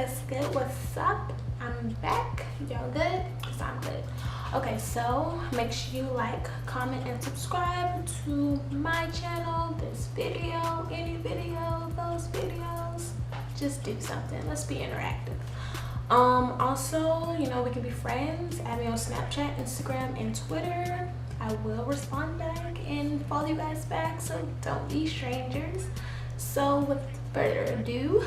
What's good? What's up? I'm back. Y'all good? Because I'm good. Okay, so make sure you like, comment, and subscribe to my channel, this video, any video, those videos. Just do something. Let's be interactive. Also, you know, we can be friends. Add me on Snapchat, Instagram, and Twitter. I will respond back and follow you guys back, so don't be strangers. So with further ado,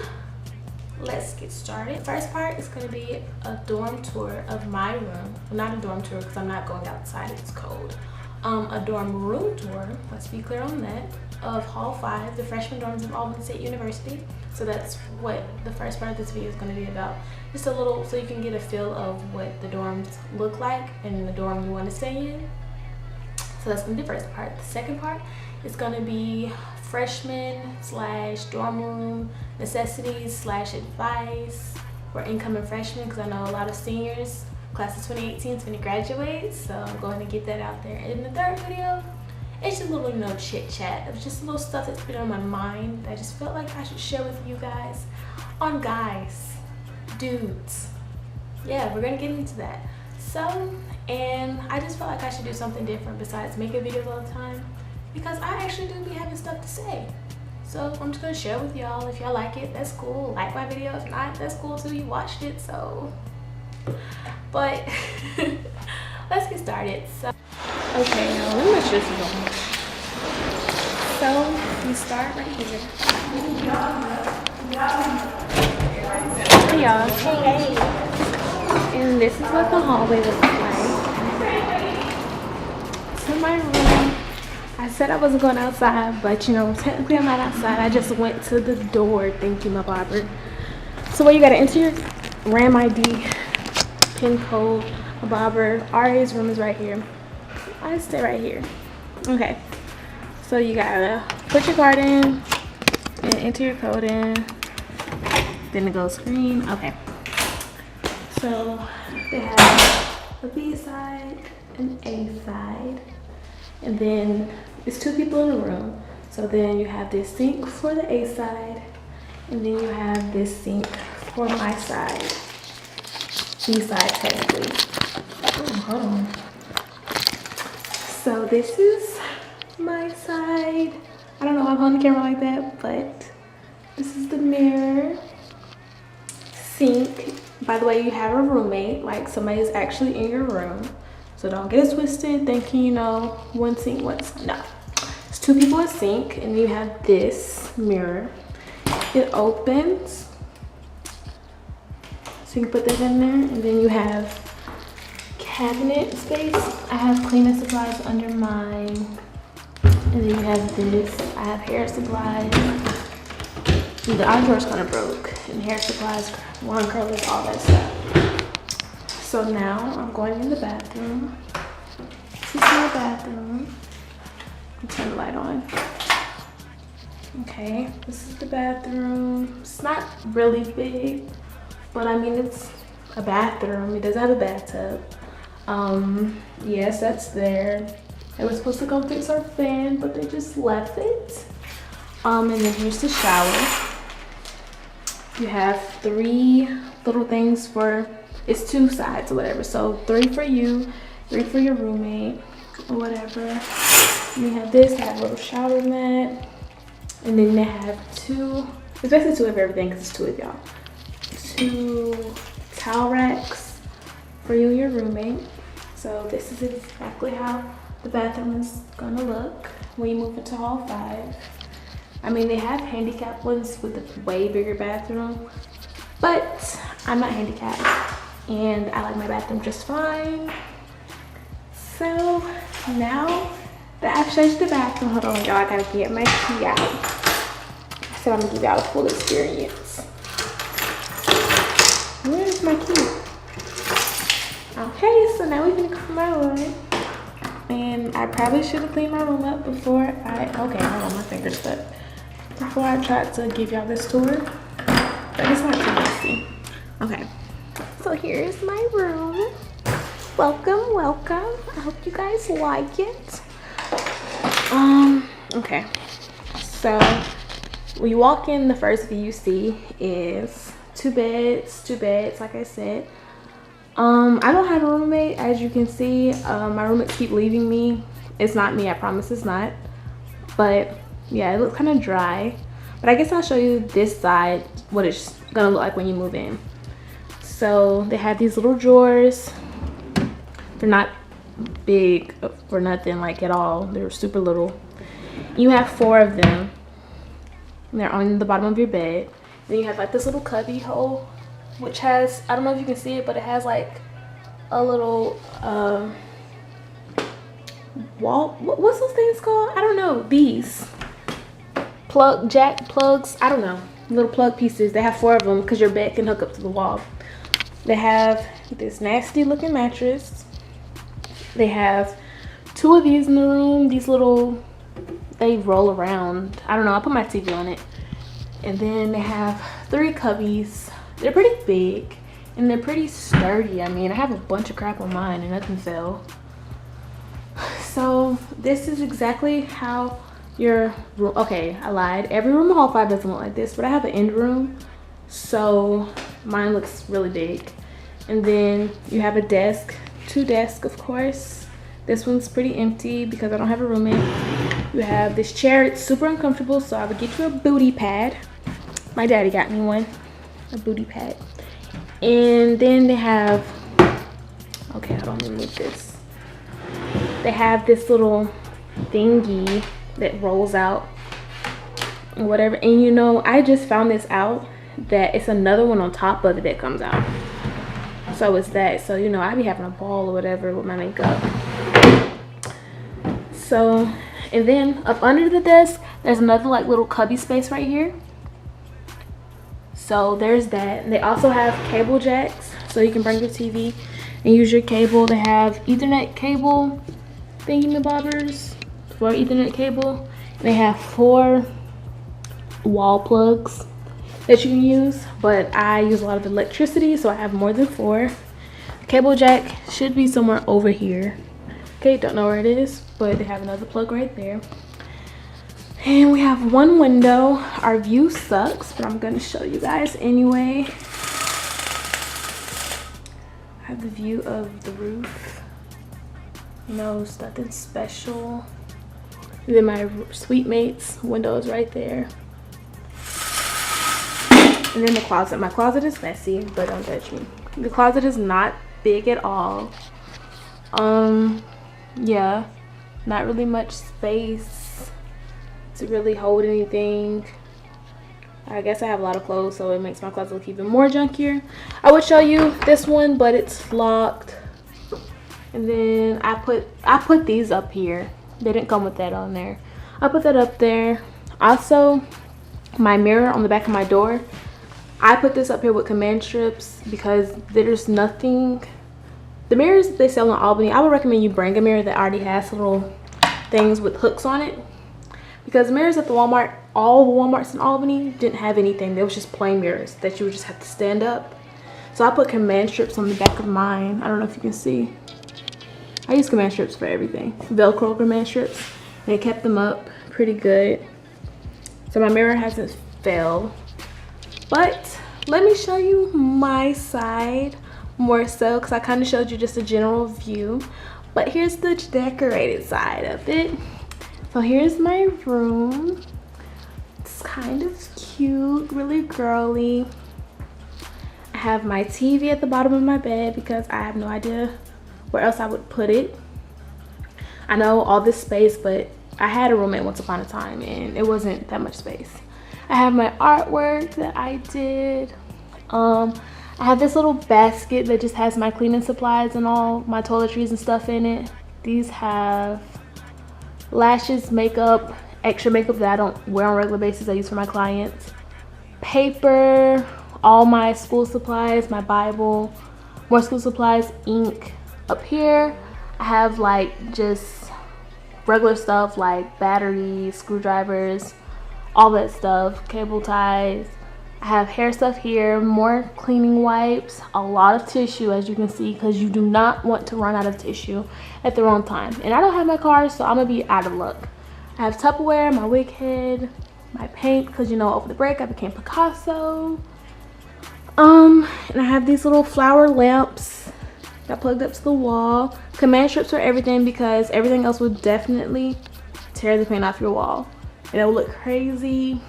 let's get started. First part is going to be a dorm tour of my room. Well, not a dorm tour because I'm not going outside, it's cold. A dorm room tour, let's be clear on that, of Hall 5, the freshman dorms of Albany State University. So that's what the first part of this video is going to be about. Just a little, so you can get a feel of what the dorms look like and the dorm you want to stay in. So that's going to be the first part. The second part is going to be freshman slash dorm room necessities slash advice for incoming freshmen, because I know a lot of seniors, class of 2018, is going to graduate, so I'm going to get that out there. In the third video, it's just a little, you know, chit chat. It's just a little stuff that's been on my mind that I just felt like I should share with you guys on guys, dudes. Yeah, we're gonna get into that. So, and I just felt like I should do something different besides making videos all the time, because I actually do be having stuff to say. So I'm just gonna share with y'all. If y'all like it, that's cool. Like my video. If not, that's cool too. You watched it, so. But let's get started. So, okay, now let me switch this on. So we start right here. Hey y'all. Hey. And this is what the hallway looks like. To my room. I said I wasn't going outside, but you know, technically I'm not outside. I just went to the door. Thank you, my barber. So where you gotta enter your RAM ID, pin code, a barber. RA's room is right here. I stay right here. Okay. So you gotta put your card in and enter your code in. Then it goes green. Okay. So they have a B side and A side. And then it's two people in the room. So then you have this sink for the A side. And then you have this sink for my side. B side technically. Oh, hold on. So this is my side. I don't know why I'm holding the camera like that, but this is the mirror. Sink. By the way, you have a roommate, like somebody is actually in your room. So don't get it twisted thinking, you know, one sink, one sink. No. It's two people in sink, and you have this mirror. It opens. So you can put that in there, and then you have cabinet space. I have cleaning supplies under mine. And then you have this. I have hair supplies. Our drawer's kind of broke. And hair supplies, lawn curlers, all that stuff. So now I'm going in the bathroom. This is my bathroom. I'll turn the light on. Okay, this is the bathroom. It's not really big, but I mean, it's a bathroom. It doesn't have a bathtub. Yes, that's there. They were supposed to go fix our fan, but they just left it. And then here's the shower. You have three little things for, it's two sides or whatever. So 3 for you, 3 for your roommate or whatever. And you have this, they have a little shower mat. And then they have two, it's basically 2 of everything because it's 2 of y'all. 2 towel racks for you and your roommate. So this is exactly how the bathroom is gonna look when you move into Hall 5. I mean, they have handicapped ones with a way bigger bathroom, but I'm not handicapped and I like my bathroom just fine. So now that I've showed you the bathroom, hold on y'all, I gotta get my key out. I said I'm gonna give y'all a full experience. Where's my key? Okay, so now we can clean my room. And I probably should have cleaned my room up before okay, hold on, my finger's stuck. Before I tried to give y'all this tour, but it's not too messy. Okay, so here's my room. Welcome, welcome. I hope you guys like it. Okay, so when you walk in, the first view you see is two beds, like I said. I don't have a roommate, as you can see. My roommates keep leaving me. It's not me, I promise it's not. But yeah, it looks kind of dry. But I guess I'll show you this side, what it's gonna look like when you move in. So they have these little drawers. They're not big or nothing like at all. They're super little. You have 4 of them. And they're on the bottom of your bed. Then you have like this little cubby hole, which has, I don't know if you can see it, but it has like a little wall. What's those things called? I don't know. These jack plugs. I don't know. Little plug pieces. They have 4 of them because your bed can hook up to the wall. They have this nasty looking mattress. They have 2 of these in the room. These little, they roll around. I don't know. I put my TV on it. And then they have 3 cubbies. They're pretty big and they're pretty sturdy. I mean, I have a bunch of crap on mine and nothing fell. So this is exactly how your room, okay, I lied. Every room in Hall 5 doesn't look like this, but I have an end room. So mine looks really big. And then you have a desk, 2 desks, of course. This one's pretty empty because I don't have a roommate. You have this chair. It's super uncomfortable, so I would get you a booty pad. My daddy got me one, a booty pad. And then they have, okay, I don't remove this. They have this little thingy that rolls out and whatever. And you know, I just found this out that it's another one on top of it that comes out. So it's that. So you know, I be having a ball or whatever with my makeup. So, and then up under the desk, there's another like little cubby space right here. So there's that. And they also have cable jacks, so you can bring your TV and use your cable. They have Ethernet cable thingy-mabobbers for Ethernet cable. They have 4 wall plugs that you can use, but I use a lot of electricity, so I have more than 4. The cable jack should be somewhere over here. Okay, don't know where it is, but they have another plug right there. And we have 1 window. Our view sucks, but I'm gonna show you guys anyway. I have the view of the roof. No, it's nothing special. And then my suite mate's window is right there. And then the closet. My closet is messy, but don't judge me. The closet is not big at all. Yeah, not really much space to really hold anything. I guess I have a lot of clothes, so it makes my closet look even more junkier. I would show you this one, but it's locked. And then I put these up here. They didn't come with that on there. I put that up there. Also, my mirror on the back of my door, I put this up here with command strips because there's nothing. The mirrors that they sell in Albany, I would recommend you bring a mirror that already has little things with hooks on it, because mirrors at the Walmart, all the Walmarts in Albany didn't have anything. They was just plain mirrors that you would just have to stand up. So I put command strips on the back of mine. I don't know if you can see. I use command strips for everything. Velcro command strips, and it kept them up pretty good. So my mirror hasn't fell. But let me show you my side more so, because I kind of showed you just a general view. But here's the decorated side of it. So here's my room. It's kind of cute, really girly. I have my TV at the bottom of my bed because I have no idea where else I would put it. I know all this space, but I had a roommate once upon a time and it wasn't that much space. I have my artwork that I did. I have this little basket that just has my cleaning supplies and all my toiletries and stuff in it. These have lashes, makeup, extra makeup that I don't wear on a regular basis, I use for my clients. Paper, all my school supplies, my Bible, more school supplies, ink. Up here, I have like just regular stuff like batteries, screwdrivers, all that stuff, cable ties. I have hair stuff here, more cleaning wipes, a lot of tissue, as you can see, because you do not want to run out of tissue at the wrong time. And I don't have my car, so I'm gonna be out of luck. I have Tupperware, my wig head, my paint, because you know over the break I became Picasso. And I have these little flower lamps that plugged up to the wall. Command strips for everything because everything else would definitely tear the paint off your wall and it will look crazy.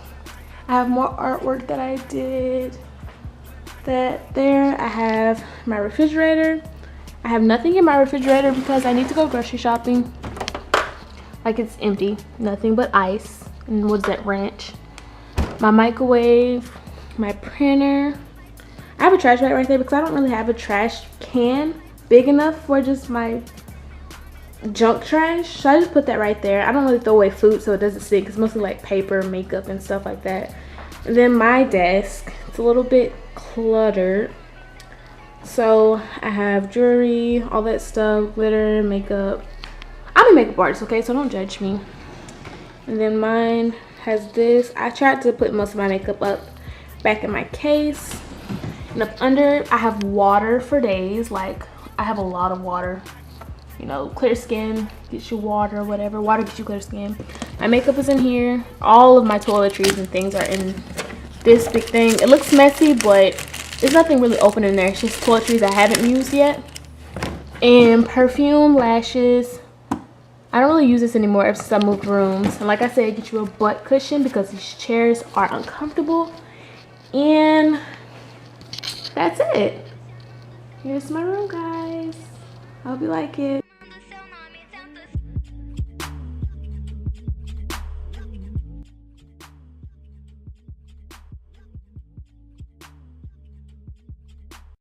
I have more artwork that I did. That there. I have my refrigerator. I have nothing in my refrigerator because I need to go grocery shopping. Like, it's empty, nothing but ice and what's that, ranch. My microwave, my printer. I have a trash bag right there because I don't really have a trash can big enough for just my junk trash, so I just put that right there. I don't really throw away food so it doesn't stink. It's mostly like paper, makeup, and stuff like that. And then my desk, it's a little bit cluttered, so I have jewelry, all that stuff, glitter, makeup. I'm a makeup artist, okay, so don't judge me. And then mine has this. I tried to put most of my makeup up back in my case, and up under I have water for days. Like, I have a lot of water. You know, clear skin gets you water, whatever. Water gets you clear skin. My makeup is in here. All of my toiletries and things are in this big thing. It looks messy, but there's nothing really open in there. It's just toiletries I haven't used yet. And perfume, lashes. I don't really use this anymore ever since I moved rooms. And like I said, get you a butt cushion because these chairs are uncomfortable. And that's it. Here's my room, guys. I hope you like it.